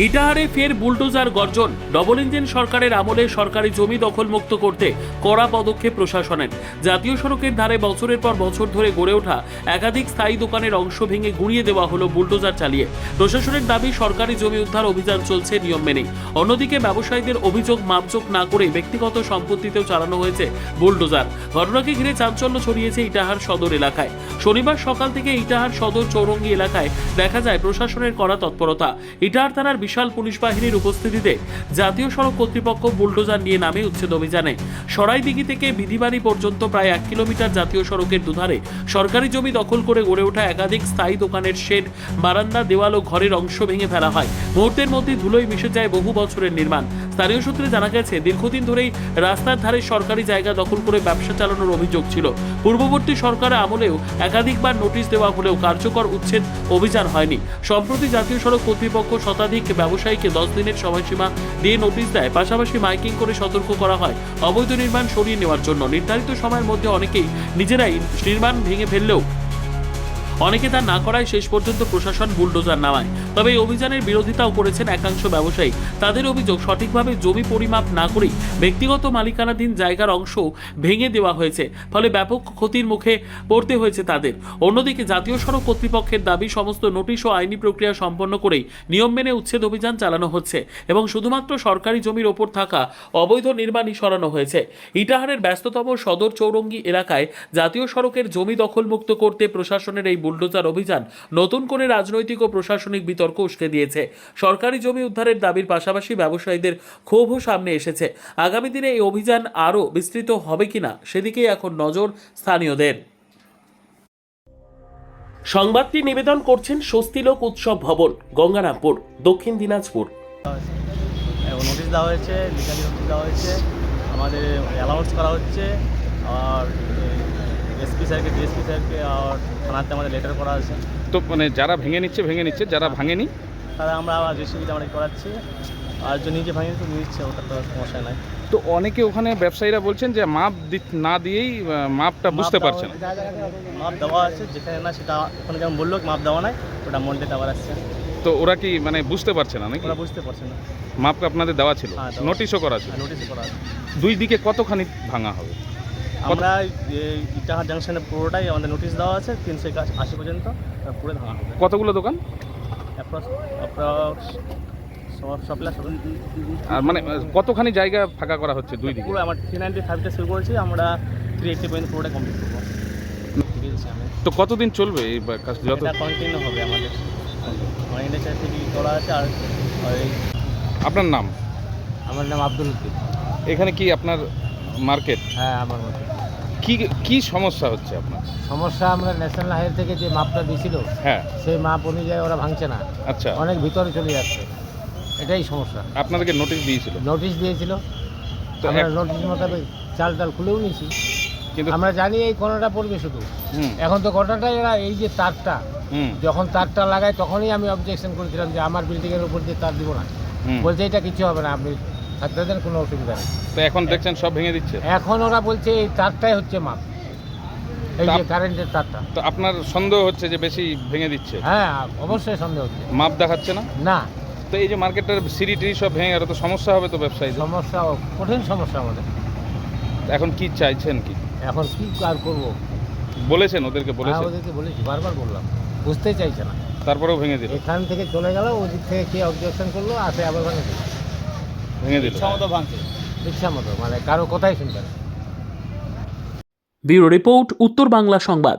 ইটাহারে ফের বুলডোজার গর্জন। Double engine সরকারের আমলে সরকারি জমি দখলমুক্ত করতে কড়া পদক্ষেপ প্রশাসনের। জাতীয় সড়কের ধারে বছরের পর বছর ধরে গড়ে ওঠা একাধিক স্থায়ী দোকানের অংশ ভেঙে গুঁড়িয়ে দেওয়া হলো বুলডোজার চালিয়ে। প্রশাসনের দাবি সরকারি জমি উদ্ধার অভিযান চলছে নিয়ম মেনেই। অন্যদিকে ব্যবসায়ীদের অভিযোগ মাপজোক না করে ব্যক্তিগত সম্পত্তিতেও চালানো হয়েছে বুলডোজার। ঘটনাকে ঘিরে চাঞ্চল্য ছড়িয়েছে ইটাহার সদর এলাকায়। শনিবার সকাল থেকে ইটাহার সদর চৌরঙ্গি এলাকায় দেখা যায় প্রশাসনের কড়া তৎপরতা। ইটাহার থানার বিশাল পুলিশ বাহিনীর উপস্থিতিতে জাতীয় সড়ক কর্তৃপক্ষ বুলডোজার নিয়ে নামে উচ্ছেদ অভিযানে। সরাইদিঘি থেকে বিধিবাড়ি পর্যন্ত প্রায় 1 কিলোমিটার জাতীয় সড়কের দুধারে সরকারি জমি দখল করে গড়ে ওঠা একাধিক স্থায়ী দোকানের শেড, বারান্দা, দেওয়াল ও ঘরের অংশ ভেঙে ফেলা হয়। মুহূর্তের মধ্যে ধুলোয় মিশে যায় বহু বছরের নির্মাণ। স্থানীয় সূত্রে জানা গেছে, দীর্ঘদিন ধরেই রাস্তার ধারে সরকারি জায়গা দখল করে ব্যবসা চালানোর অভিযোগ ছিল। পূর্ববর্তী সরকারের আমলেও একাধিকবার নোটিশ দেওয়া হলেও কার্যকর উচ্ছেদ অভিযান হয়নি। সম্প্রতি জাতীয় সড়ক কর্তৃপক্ষ শতাধিক ব্যবসায়ীকে 10 দিনের সময়সীমা দিয়ে নোটিশ দেয়। পাশাপাশি মাইকিং করে সতর্ক করা হয় অবৈধ নির্মাণ সরিয়ে নেওয়ার জন্য। নির্ধারিত সময়ের মধ্যে অনেকেই নিজেরাই নির্মাণ ভেঙে ফেললেও অনেকে তা না করায় শেষ পর্যন্ত প্রশাসন বুলডোজার নামায়। তবে এই অভিযানের বিরোধিতাও করেছেন একাংশ ব্যবসায়ী। তাদের অভিযোগ, সঠিকভাবে জমি পরিমাপ না করেই ব্যক্তিগত মালিকানাধীন জায়গার অংশ ভেঙে দেওয়া হয়েছে, ফলে ব্যাপক ক্ষতির মুখে পড়তে হয়েছে তাদের। অন্যদিকে জাতীয় সড়ক কর্তৃপক্ষের দাবি, সমস্ত নোটিশ ও আইনি প্রক্রিয়া সম্পন্ন করেই নিয়ম মেনে উচ্ছেদ অভিযান চালানো হচ্ছে এবং শুধুমাত্র সরকারি জমির ওপর থাকা অবৈধ নির্মাণই সরানো হয়েছে। ইটাহারের ব্যস্ততম সদর চৌরঙ্গি এলাকায় জাতীয় সড়কের জমি দখলমুক্ত করতে প্রশাসনের এই বুলডোজার অভিযান নতুন করে রাজনৈতিক ও প্রশাসনিক বিতর্ক উস্কে দিয়েছে। সরকারি জমি উদ্ধারের দাবির পাশাপাশি ব্যবসায়ীদের ক্ষোভও সামনে এসেছে। আগামী দিনে এই অভিযান আরও বিস্তৃত হবে কিনা সেদিকেই এখন নজর স্থানীয়দের। সংবাদটি নিবেদন করছেন স্বস্তিলোক উৎসব ভবন, গঙ্গারামপুর, দক্ষিণ দিনাজপুর। নোটিশ দেওয়া হয়েছে, লিগালি নোটিশ দেওয়া হয়েছে, আমাদের অ্যালাউন্স করা হচ্ছে, আর এসপি স্যারকে, ডিএসপি স্যারকে, আর থানাতে আমাদের লেটার করা আছে। তো মানে যারা ভেঙে নিচ্ছে, যারা ভাঙেনি তারা আমরা আবার জেসিবিতে আমরা করাচ্ছি, আর যে নিজে ভাঙিয়ে তো নিচ্ছে, ওটা তো সমস্যা নাই। তো অনেকে ওখানে ব্যবসায়ীরা বলছেন যে মাপ না দিয়েই মাপটা বুঝতে পারছে না। মাপ দেওয়া আছে, যেখানে না সেটা ওখানে যেমন বললো মাপ দেওয়া নাই, ওটা মন্ডেতে আবার আসছে। তো ওরা কি মানে বুঝতে পারছে না নাকি? ওরা বুঝতে পারছে না। মাপটা আপনাদের দেওয়া ছিল, নোটিশও করা ছিল। নোটিশও করা আছে। দুই দিকে কতখানি ভাঙা হবে? আমরা ইটাহার জাংশনে পুরোটাই আমাদের নোটিশ দেওয়া আছে, 380 পর্যন্ত পুরো ভাঙা হবে। কতগুলো দোকান? আর মানে কতখানি জায়গা ফাঁকা করা হচ্ছে দুই দিকে? পুরো আমার 395টা শুরু করেছি, আমরা 380 পর্যন্ত পুরোটা কমপ্লিট করবো। তো কতদিন চলবে এই কাজ? যত কন্টিনিউ হবে আমাদের ইন্ডাস্ট্রি থেকে করা আছে। আর আপনার নাম? আমার নাম আব্দুল লতিফ। এখানে কি আপনার মার্কেট? হ্যাঁ, আমার মতো। কি সমস্যা হচ্ছে আপনার? সমস্যা, আমরা ন্যাশনাল হাইওয়ে থেকে যে মাপটা দিয়েছিল, হ্যাঁ, সেই মাপ অনুযায়ী ওরা ভাঙছে না। আচ্ছা, অনেক ভিতরে চলে যাচ্ছে, এটাই সমস্যা। আপনাদেরকে নোটিশ দিয়েছিল? নোটিশ দিয়েছিল, তো আমরা নোটিশ মোতাবেক চাল খুলেও নিয়েছি, কিন্তু আমরা জানি এই কোনোটা পড়বে শুধু। এখন তো ঘটনাটা এরা এই যে তারটা, যখন তারটা লাগায় তখনই আমি অবজেকশন করেছিলাম যে আমার বিল্ডিংয়ের উপর দিয়ে তার দিব না। বলছে এটা কিছু হবে না, আপনি থাকতে দেন, কোনো অসুবিধা নেই। তো এখন দেখছেন সব ভেঙে দিচ্ছে। এখন ওরা বলছে এই তারটাই হচ্ছে মাপ, এই যে কারেন্টের তারটা। তো আপনার সন্দেহ হচ্ছে যে বেশি ভেঙে দিচ্ছে? হ্যাঁ, অবশ্যই সন্দেহ হচ্ছে। মাপ দেখাচ্ছে না? না। তো এই যে মার্কেটের সিঁড়ি টিড়ি সব ভেঙে গেল, তো সমস্যা হবে তো ব্যবসায়ী? সমস্যা, কঠিন সমস্যা আমাদের। এখন কি চাইছেন কি? এখন কি আর করবো? বলেছেন ওদেরকে? হ্যাঁ, বলেছেন? ওদেরকে বলেছি, বারবার বললাম, বুঝতেই চাইছে না। তারপরেও ভেঙে দিল? এখান থেকে চলে গেল, ওদিক থেকে কে অবজেকশন করলো, আসে আবার ভেঙে দিল। ইচ্ছা মতো, মানে কারো কথাই শুনবে না। ব্যুরো রিপোর্ট, উত্তর বাংলা সংবাদ।